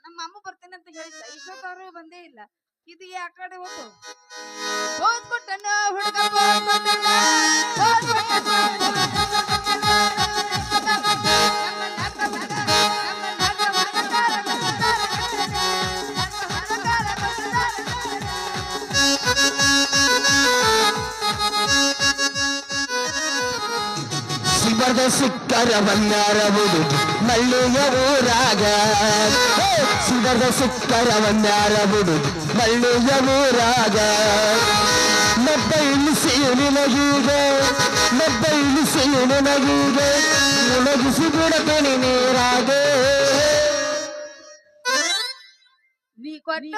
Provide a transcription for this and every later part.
ನಮ್ಮ ಅಮ್ಮ ಬರ್ತೀನಿ ಅಂತ ಹೇಳಿದ್ದ ಇಷ್ಟೊತ್ತಾರು ಬಂದೇ ಇಲ್ಲ. ಇದು ಆ ಕಡೆ ಹೋಗು ಹೋದ್ ಕೊಟ್ಟನ ಹುಡುಗ ಸಿಬರ್ದ ಸಿಕ್ಕರ ವನ್ಯಾರವುದು ಮಳ್ಳಿಯ ಊರಾಗ ಸಿಬರ್ದ ಸಿಕ್ಕರ ವನ್ಯಾರವುದು ಮಳ್ಳಿಯ ಊರಾಗ ನಬ್ಬೈಲಿಸಿ ನಿನಗೀಗ ನಬ್ಬೈಲಿಸಿ ನಿನಗೀಗ ಮುಳಗಿಸಿ ಬಿಡತನಿ ನೀರಾಗ ನೀ ಕೊಟ್ಟ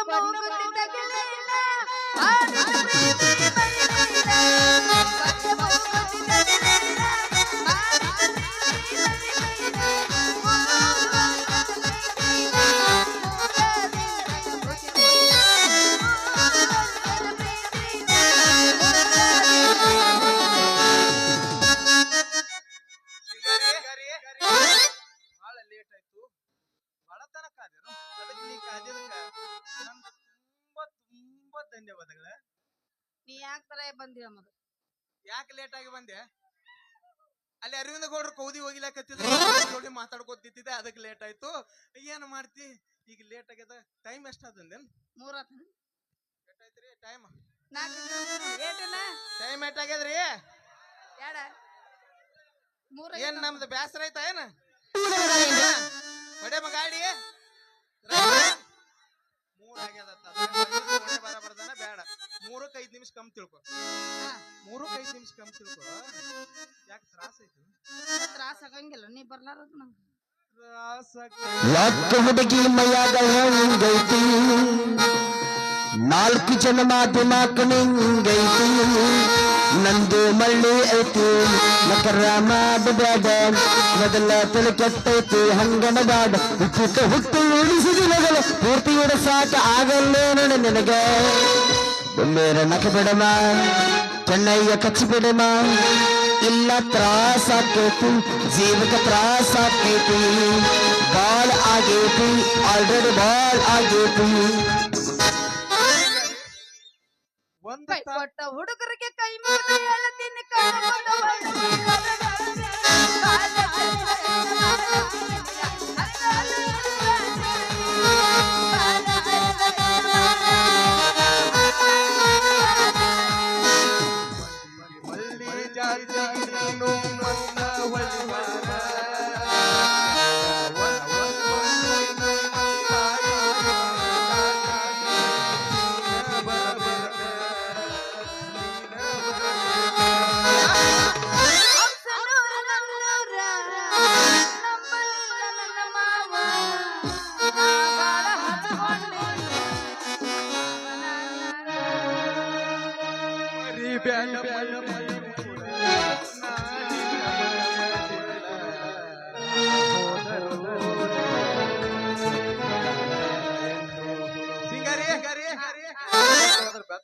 ಧನ್ಯವಾದಗಳ. ನೀ ಯಾಕೆ ತರ ಬಂದಿರ ಮಗ? ಯಾಕೆ ಲೇಟ್ ಆಗಿ ಬಂದೆ? ಅಲ್ಲಿ ಅರವಿಂದ ಗೌಡ್ರು ಕೌದಿ ಹೋಗಿಲಾಕತ್ತಿದ್ರು ಮಾತಾಡ್ಕೋತಿದ್ದೆ, ಅದಕ್ಕೆ ಲೇಟ್ ಆಯ್ತು. ಏನ್ ಮಾಡ್ತಿ ಈಗ? ಲೇಟ್ ಆಗ್ಯದ. ಟೈಮ್ ಎಷ್ಟಾದಂದೇನ್? 3 ಎಷ್ಟಾಯ್ತ್ರಿ ಟೈಮ್? ಟೈಮ್ ಎಷ್ಟಾಗ್ಯದ್ರಿ? ಏನ್ ನಮ್ದು ಬ್ಯಾಸರ ಆಯ್ತಾ ಏನ? ಹೊಡೆ ಮಗಾಡಿ 3 ಆಗ್ಯದ. ಬರಬಾರ್ದಾನ ಬೇಡ. 3-5 ನಿಮಿಷ ಕಮ್ ತಿಳ್ಕೊ. 3-5 ನಿಮಿಷ ಕಮ್ ತಿಳ್ಕೊ. ಯಾಕೆ ತ್ರಾಸ ಐತಿ? ತ್ರಾಸ ಆಗಂಗಿಲ್ಲ, ನೀ ಬರ್ಲಾರದ ನಂಗೆ ಲಕ್ಕ ಹುಡುಗಿ ಮೈಯಾಗ ಹೆಂಗೈತಿ 4 ಜನ ಮಾತು ನಿಂಗೈತಿ ನಂದು ಮಳ್ಳಿ ಐತಿ ನಕರ ಮಾಡಬೇಡ ಮೊದಲ ತಲೆ ಕೆಟ್ಟೈತಿ ಹಂಗನ ಬ್ಯಾಡ ಹುಟ್ಟು ಉಳಿಸಿದ ಮಗಳು ಪೂರ್ತಿ ಸಾಕ ಆಗಲ್ಲೇ ನಿನಗ ಒಮ್ಮೆರ ನಕ ಬಿಡಮ ಚೆನ್ನಯ್ಯ ಕಚ್ಚಿ ಬಿಡಮ ಇಲ್ಲ ತ್ರಾಸ ಆಕೈತಿ ಜೀವಕ್ಕೆ ತ್ರಾಸ ಆಕೈತಿ ಬಾಳ್ ಆಗೈತಿ ಆಲ್ರೆಡಿ ಬಾಳ್ ಆಗೈತಿ ಕೊಟ್ಟ ಹುಡುಗರಿಗೆ ಕೈ ಮುಗಿದು ಹೇಳತೀನಿ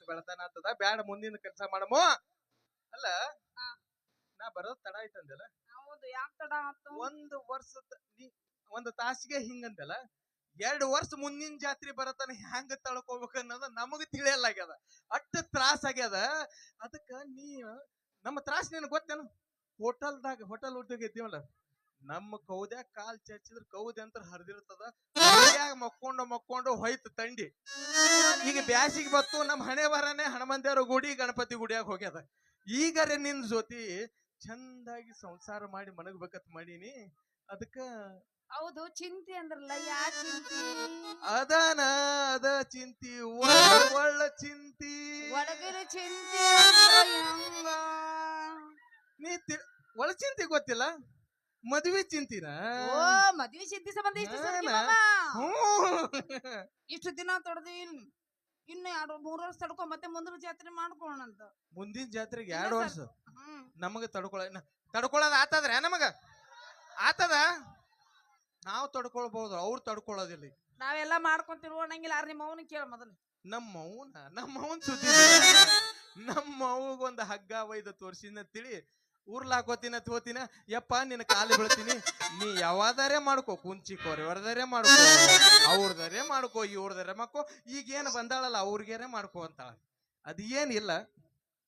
ಬೆಳತಾನ ಬ್ಯಾಡ ಮುಂದಿನ ಕೆಲಸ ಮಾಡಮು. ಅಲ್ಲ ನಾ ಬರೋದ್ ತಡ ಆಯ್ತಂದಲ್ಲ? ಹೌದು, ಯಾಕೆ ತಡ ಆಯ್ತು? 1 ವರ್ಷದ 1 ತಾಸಿಗೆ ಹಿಂಗಂತಲ್ಲ, 2 ವರ್ಷ ಮುಂದಿನ ಜಾತ್ರೆ ಬರತಾನ ಹೆಂಗ ತಳ್ಕೋಬೇಕು ಅನ್ನೋದು ನಮಗ್ ತಿಳಿಯಲ್ಲಾಗ್ಯದ. ಅಷ್ಟು ತ್ರಾಸ ಆಗ್ಯದ. ಅದಕ್ಕ ನೀ ನಮ್ಮ ತ್ರಾಸ ನಿನಗೆ ಗೊತ್ತೇನು? ಹೋಟೆಲ್ ಉದ್ಯೋಗ ಇದ್ದೀವಲ್ಲ, ನಮ್ಮ ಕೌದ್ಯಾಗ ಕಾಲ್ ಚಚ್ಚಿದ್ರ ಕೌದಿ ಅಂತ ಹರಿದಿರ್ತದ. ಮಕ್ಕೊಂಡು ಹೋಯ್ತು ತಂಡಿ. ಈಗ ಬ್ಯಾಸಿಗೆ ಬತ್ತು, ನಮ್ಮ ಹಣೆ ಬರನೆ ಹನುಮಂದೇವ್ರ ಗುಡಿ ಗಣಪತಿ ಗುಡಿಯಾಗ ಹೋಗ್ಯದ. ಈಗರೆ ನಿನ್ ಜೊತೆ ಚಂದಾಗಿ ಸಂಸಾರ ಮಾಡಿ ಮನಗ್ಬೇಕತ್ ಮಾಡೀನಿ. ಅದಕ್ಕ ಹೌದು, ಚಿಂತಿ ಅಂದ್ರಲ್ಲ, ಯಾ ಚಿಂತಿ? ಅದ ಚಿಂತಿ, ಒಳ್ಳ ಚಿಂತಿ, ಒಳಗಿನ ಚಿಂತಿ. ನೀ ಒಳ ಚಿಂತಿ ಗೊತ್ತಿಲ್ಲ, ಮದುವೆ ಚಿಂತಿನ? ಓ, ಮದುವೆ ಚಿಂತಿ ಸಂಬಂಧ ಇಷ್ಟು ದಿನ ತೊಡ್ದಿ. ಇನ್ನು 2-3 ವರ್ಷ ತಡ್ಕೊ, ಮತ್ತೆ ಮುಂದಿನ ಜಾತ್ರೆ ಮಾಡ್ಕೊಳ್ಳೋಣಂತ. ಮುಂದಿನ ಜಾತ್ರೆಗೆ 2 ವರ್ಷ ನಮಗ ತಡ್ಕೊಳ್ಳೋದ್ ಆತದ್ರ? ನಮಗ ಆತದ, ನಾವು ತಡ್ಕೊಳ್ಬಹುದು, ಅವ್ರು ತಡ್ಕೊಳ್ಳೋದಿಲ್ಲ. ನಾವೆಲ್ಲಾ ಮಾಡ್ಕೊಂತಿರುವಂಗಿಲ್ಲ. ನಿಮ್ಮ ಅವನ ಕೇಳ ಮೊದಲು. ನಮ್ಮ ಅವನ್ ಸುದ್ದಿ. ನಮ್ಮ ಅವ್ಗೊಂದು ಹಗ್ಗ ಒಯ್ದ ತೋರ್ಸಿನ ತಿಳಿ ಊರ್ಲ ಹಾಕೋತಿನ ತೋತಿನ ಯಪ್ಪ ನಿನ್ನ ಕಾಲು ಬೀಳ್ತೀನಿ, ನೀ ಯಾವಾದರೆ ಮಾಡ್ಕೋ, ಕುಂಚಿ ಕೊರೆವರ್ದರೆ ಮಾಡ್ಕೋ, ಅವ್ರದರೆ ಮಾಡ್ಕೋ, ಇವ್ರದರೆ ಮಾಡ್ಕೋ, ಈಗೇನು ಬಂದಾಳಲ್ಲ ಅವ್ರಿಗೇನೆ ಮಾಡ್ಕೋ ಅಂತಾಳ. ಅದೇನಿಲ್ಲ.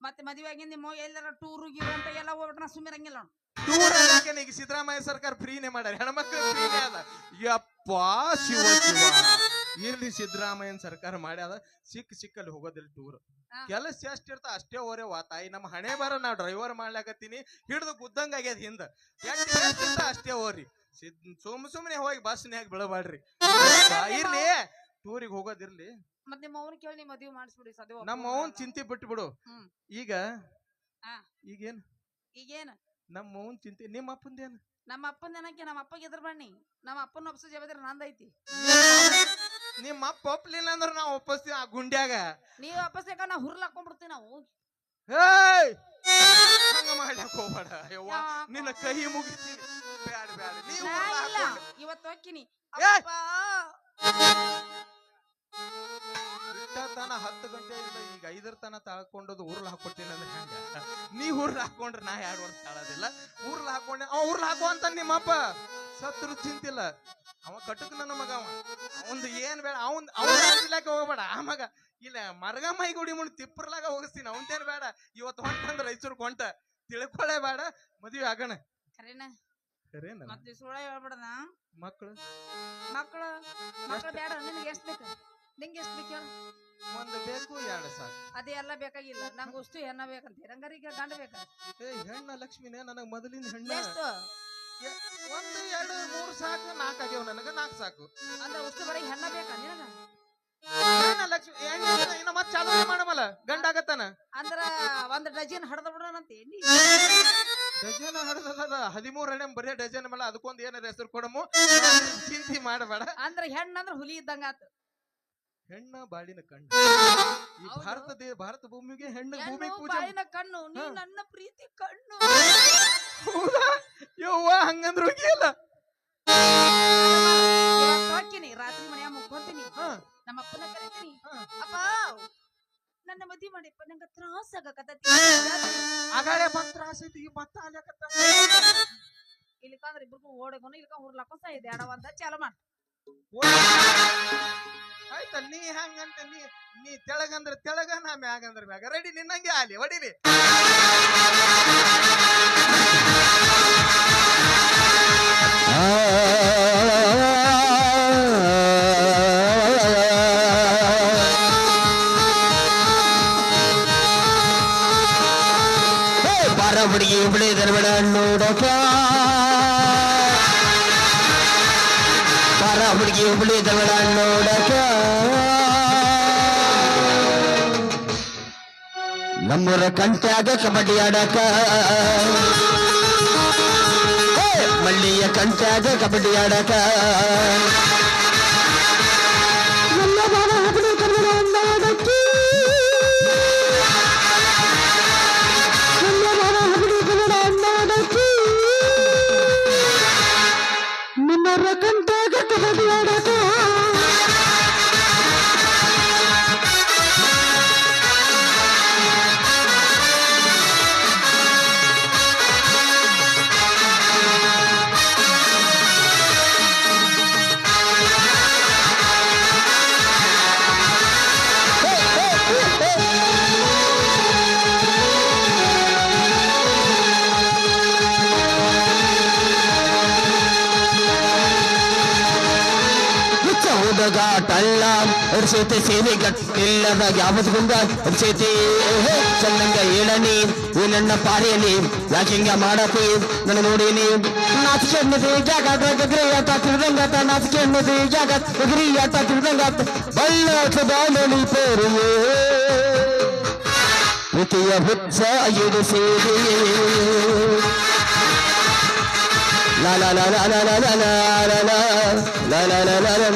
ಮತ್ತೆ ಮದುವೆ ಆಗಿ ನಿಮ್ಮ ಎಲ್ಲಾರ ಟೂರ್ ಗೀರ್ ಅಂತ ಎಲ್ಲ ಹೋಗ್ಬಿಟ್ರೆ ನಾ ಸುಮ್ಮಿರಂಗಿಲ್ಲ ನೋಡು. ಟೂರ್ ಈಗ ಸಿದ್ದರಾಮಯ್ಯ ಸರ್ಕಾರ ಫ್ರೀನೇ ಮಾಡ್ಯಾರ, ಹೆಣ್ಮಕ್ಳು ಫ್ರೀನೇ ಅದ. ಯಪ್ಪ ಶಿವ ಶಿವ, ಇರ್ಲಿ ಸಿದ್ದರಾಮಯ್ಯನ ಸರ್ಕಾರ ಮಾಡ್ಯಾದ, ಸಿಕ್ಕಲ್ಲಿ ಹೋಗೋದಿಲ್ಲ ಟೂರ್. ಕೆಲಸ ಎಷ್ಟ್ ಇರ್ತ ಅಷ್ಟೇ ಓರೆ ತಾಯಿ, ನಮ್ಮ ಹಣೆ ಬರ ನಾವ್ ಡ್ರೈವರ್ ಮಾಡ್ಲಾಕತ್ತೀನಿ, ಹಿಡಿದು ಗುದ್ದಂಗ ಆಗ್ಯದ ಹಿಂದ, ಎಷ್ಟ್ ಅಷ್ಟೇ ಓರಿ. ಸುಮ್ಮನೆ ಹೋಗಿ ಬಸ್ನ್ಯಾಗ ಬೀಳಬಾಡ್ರಿ. ಇರ್ಲಿ ಟೂರಿಗೆ ಹೋಗೋದಿರ್ಲಿ. ಮತ್ತೆ ನಿಮ್ಮ ಅವ್ನ ಕೇಳಿ ನೀ ಮದುವೆ ಮಾಡಿಸ್ಬಿಡಿ ಸದ್ಯ. ನಮ್ಮ ಅವ್ನ್ ಚಿಂತೆ ಬಿಟ್ಟು ಬಿಡು. ಈಗ ಈಗೇನ್ ನಮ್ಮ ಅವ್ನ್ ಚಿಂತೆ. ನಿಮ್ಮ ಅಪ್ಪಂದೇನು? ನಮ್ಮ ಅಪ್ಪನ ಏನಕ್ಕೆ, ನಮ್ಮ ಅಪ್ಪಗೆ ಎದ್ರ ಬನ್ನಿ, ನಮ್ಮ ಅಪ್ಪನ ಒಪ್ಸೋ ಜವಾಬ್ದಾರಿ ನಂದೈತಿ. ನಿಮ್ಮ ಅಪ್ಪ ಒಪ್ಲಿಲ್ಲ ಅಂದ್ರೆ ನಾವ್ ಒಪ್ಪಿಸ್ತೀವಿ ಆ ಗುಂಡ್ಯಾಗ. ನೀವ್ ಒಪ್ಪಸ್ಬೇಕ ನಾ ಹುರ್ಲ್ ಹಾಕೊಂಡ್ಬಿಡ್ತೀವಿ ನಾವು. ಹಂಗ ಮಾಡ್ಯಾಕ ಹೋಗ್ಬೇಡ ಯವ್ವ, ನಿನ್ನ ಕೈ ಮುಗಿತೀನಿ. ಬ್ಯಾಡ ಬ್ಯಾಡ, ನೀವು ಇವತ್ತು ಹೋಗ್ತೀನಿ. ತನ 10 ಗಂಟೆಯಿಂದ ಈಗ 5 ತನ ತಾಳ್ಕೊಂಡದು ಊರ್ಲ್ ಹಾಕೊಡ್ತೀನಿ ಅಂದ್ರೆ ಹೆಂಗ? ನೀ ಊರ್ಲ್ ಹಾಕೊಂಡ್ರೆ ನಾ 2 ವರ್ಷ ತಾಳೋದಿಲ್ಲ. ಊರ್ಲ್ ಹಾಕೊಂಡೆ ಅವ ಊರ್ಲ್ ಹಾಕೋ ಅಂತ ನಿಮ್ಮಪ್ಪ ಸತ್ರು ಚಿಂತಿಲ್ಲ. ಅವ ಕಟಕ್ ನನ್ನ ಮಗ, ಅವಂದು ಏನ್ ಬೇಡ, ಅವನ್ಲಾಕ ಹೋಗ್ಬೇಡ. ಆ ಮಗ ಇಲ್ಲ ಮರಗಮ್ಮೈ ಗುಡಿ ಮುಂದೆ ತಿಪ್ಪರ್ಲಾಗ ಹೋಗಿಸ್ತೀನಿ, ಅವಂತೇನ್ ಬೇಡ. ಇವತ್ತು ಹೊಂಟಂದ್ರ ರೈಚೂರ್ಗ್ ಹೊಂಟ, ತಿಳ್ಕೊಳ್ಳೇ ಬೇಡ, ಮದ್ವೆ ಆಗೋಣ. ಖರೇನ ಮತ್ತೆ ಸುಳ್ಳ ಹೇಳ್ಬೇಡದ. ಮಕ್ಕಳು ಬೇಡ. ನಿನ್ಗೆ ಎಷ್ಟ್ ಬೇಕು? ನಿಂಗೆ ಎಷ್ಟ್ ಬೇಕು ಹೇಳು? ಒಂದು ಬೇಕು, 2 ಸಾಕು. ಅದೇ ಎಲ್ಲ ಬೇಕಾಗಿಲ್ಲ, ನಂಗೆ ಅಷ್ಟು ಹೆಣ್ಣ ಬೇಕಂತ. ಹಂಗಾರೀಗ ಗಂಡ ಬೇಕ? ಹೆಣ್ಣ ಲಕ್ಷ್ಮಿನೇ ನನಗ್ ಮೊದಲಿನ ಹೆಣ್ಣ. ಎಷ್ಟು? 1 2 3 ಸಾಕು, 4 ಆಗ್ಯಾವ ನನಗ, 4 ಸಾಕು. ಅಂದ್ರೆ ಅಷ್ಟು ಬರೀ ಹೆಣ್ಣ ಬೇಕಾ ನಿನಗ? ಹೆಣ್ಣ ಲಕ್ಷ್ಮಿ ಇನ್ನ ಮತ್ ಚಾಲು ಮಾಡಮಲ್ಲ, ಗಂಡ ಆಗತ್ತಾನ. ಅಂದ್ರ 1 ಡಜನ್ ಹಡದ ಬಿಡೋಣಂತೆ. ಡಜನ್ ಹಡದ 13 ಎಣ್ಣೆ ಬರೀ ಡಜನ್ ಮೇಲೆ, ಅದಕ್ಕೊಂದು ಏನಾರ ಹೆಸರು ಕೊಡಮು, ಚಿಂತೆ ಮಾಡಬೇಡ. ಅಂದ್ರ ಹೆಣ್ಣ ಅಂದ್ರ ಹುಲಿ ಇದ್ದಂಗ ಆತ. ಹೆಣ್ಣ ಬಾಳಿನ ಕಣ್ಣು. ಈ ಭಾರತ ಭೂಮಿಗೆ ಹೆಣ್ಣು ಭೂಮಿ ಪೂಜೆ. ಬಾಳಿನ ಕಣ್ಣು, ನೀ ನನ್ನ ಪ್ರೀತಿ ಕಣ್ಣು. ಯವ್ವ ಹಂಗಂದ್ರ ಹೋಗಿಲ್ಲ. ಹೋಗ್ತೀನಿ, ರಾತ್ರಿ ಮನೆಯ ಮುಕ್ಕೊಂತೀನಿ, ನಮ್ಮ ಅಪ್ಪನ ಕರಿತೀನಿ. ಅಪ್ಪ ನನ್ನ ಮದ್ವಿ ಮಾಡಿಪ್ಪ, ನಂಗ ತ್ರಾಸ ಆಗಕತ್ತೈತಿ. ಆಗಾಳೆ ಬಂದ್ ತ್ರಾಸ ಐತಿ, ಮತ್ತ ಆಗ್ಯಾಕತ್ತ. ಇಲ್ಲಿಕಂದ್ರ ಇಬ್ರಿಗೂ ಓಡಗೋನು, ಇಲ್ಲಿಕ ಹುರ್ಲಾಕ ಇದೆ ಅಡವಂತ ಚಾಲು ಮಾಡ. ಆಯ್ತ, ನೀ ಹಂಗಂತ ನೀ ತೆಳಗಂದ್ರ ತೆಳಗ, ನಾ ಮ್ಯಾಗಂದ್ರ ಮ್ಯಾಗ. ರೆಡಿ, ನಿನ್ನಂಗೆ ಆಲಿ ಹೊಡಿಲಿ. ಬಾರ ಹುಡುಗಿ ಹುಳಿ ದರ್ಬಡ ನೋಡಕ, ಬಾರ ಹುಡುಗಿ ಹುಳಿ ದರ್ಬಡ ನೋಡಕ, ನಮ್ಮೂರ ಕಂಟ್ಯಾಗ ಕಬಡ್ಡಿ ಆಡಕ, ಮಳ್ಳಿಯ ಕಂಟ್ಯಾಗ ಕಬಡ್ಡಿ ಆಡಕ, ನನ್ನ ಬಾರ ಹುಡುಗಿ ದರ್ಬಡ ನೋಡಕ್ಕೆ, ನಿಮ್ಮರ ಕಂಟಾಗ ಕಬಡ್ಡಿ ಆಡಕ. ಹುಡುಗಾಟಲ್ಲ ಅರ್ಸೈತೆ ಸೇವೆ ಗಟ್ಟಿಲ್ಲದ ಯಾವತ್ ಗುಂಗ ಅರ್ಸೈತಿ ಚಂದಂಗ ಹೇಳನಿ ಈ ನನ್ನ ಪಾರೇನಿ ಯಾಕಿಂಗ ಮಾಡತಿ ನನ್ನ ನೋಡಿನಿ. ನಾಚಿಕೆ ಅನ್ನೋದು ಜಾಗ ಗಗ್ರಿಯಾಟ ತಿಳ್ದಂಗಾತ, ನಾಚಿಕೆ ಅನ್ನೋದು ಜಾಗ ಗಗ್ರಿಯಾಟ ತಿಳ್ದಂಗಾತ, ಬಳ್ಳಾಟ ಬಾಳಲಿ ಪೇರಿಯೇ ಪ್ರೀತಿಯ ಹುಚ್ಚ ಇಡಿಸಿರಿ. la la la la la la la la la la la la la la